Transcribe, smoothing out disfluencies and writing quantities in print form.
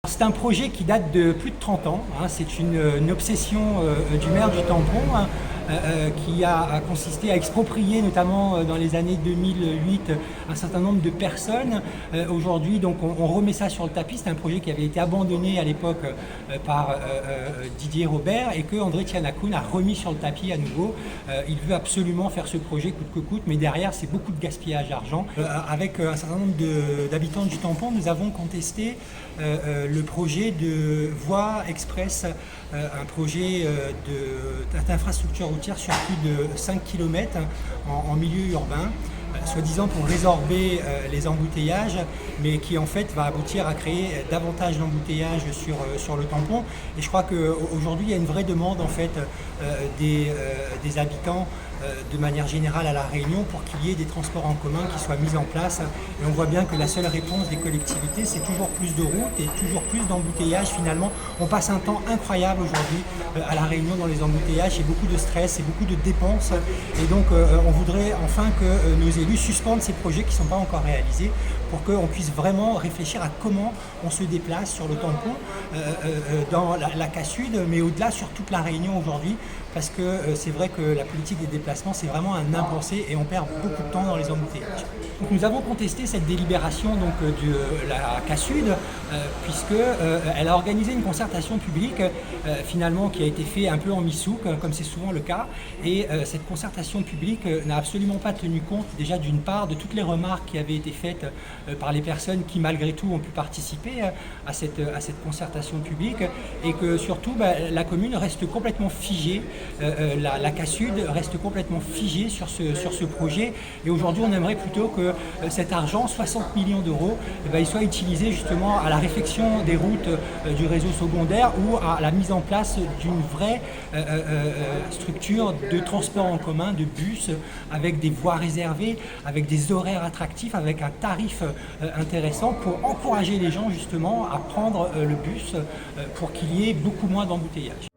C'est un projet qui date de plus de 30 ans, hein. C'est une obsession du maire du Tampon, hein, qui a consisté à exproprier, notamment dans les années 2008, un certain nombre de personnes. Aujourd'hui, donc, on remet ça sur le tapis. C'est un projet qui avait été abandonné à l'époque par Didier Robert et que André Tchanakoun a remis sur le tapis à nouveau. Il veut absolument faire ce projet coûte que coûte, mais derrière, c'est beaucoup de gaspillage d'argent. Avec un certain nombre d'habitants du Tampon, nous avons contesté le projet de voie express, un projet d'infrastructure routière sur plus de 5 km en milieu urbain, soi-disant pour résorber les embouteillages, mais qui en fait va aboutir à créer davantage d'embouteillages sur le Tampon. Et je crois qu'aujourd'hui il y a une vraie demande en fait des habitants de manière générale à La Réunion pour qu'il y ait des transports en commun qui soient mis en place. Et on voit bien que la seule réponse des collectivités, c'est toujours plus de routes et toujours plus d'embouteillages. Finalement, on passe un temps incroyable aujourd'hui à La Réunion dans les embouteillages. C'est beaucoup de stress, c'est beaucoup de dépenses. Et donc, on voudrait enfin que nos élus suspendent ces projets qui ne sont pas encore réalisés pour qu'on puisse vraiment réfléchir à comment on se déplace sur le Tampon, dans la Cassud, mais au-delà sur toute La Réunion aujourd'hui, parce que c'est vrai que la politique des déplacements, c'est vraiment un impensé et on perd beaucoup de temps dans les embouteillages. Donc nous avons contesté cette délibération donc, de la Cassud, puisque elle a organisé une concertation publique finalement qui a été faite un peu en mi-souque, comme c'est souvent le cas, et cette concertation publique n'a absolument pas tenu compte déjà d'une part de toutes les remarques qui avaient été faites par les personnes qui malgré tout ont pu participer à cette concertation publique, et que surtout la commune reste complètement figée, la Cassud reste complètement figée sur ce projet, et aujourd'hui on aimerait plutôt que cet argent, 60 millions d'euros, il soit utilisé justement à la réfection des routes du réseau secondaire ou à la mise en place d'une vraie structure de transport en commun, de bus, avec des voies réservées, avec des horaires attractifs, avec un tarif intéressant pour encourager les gens justement à prendre le bus pour qu'il y ait beaucoup moins d'embouteillages.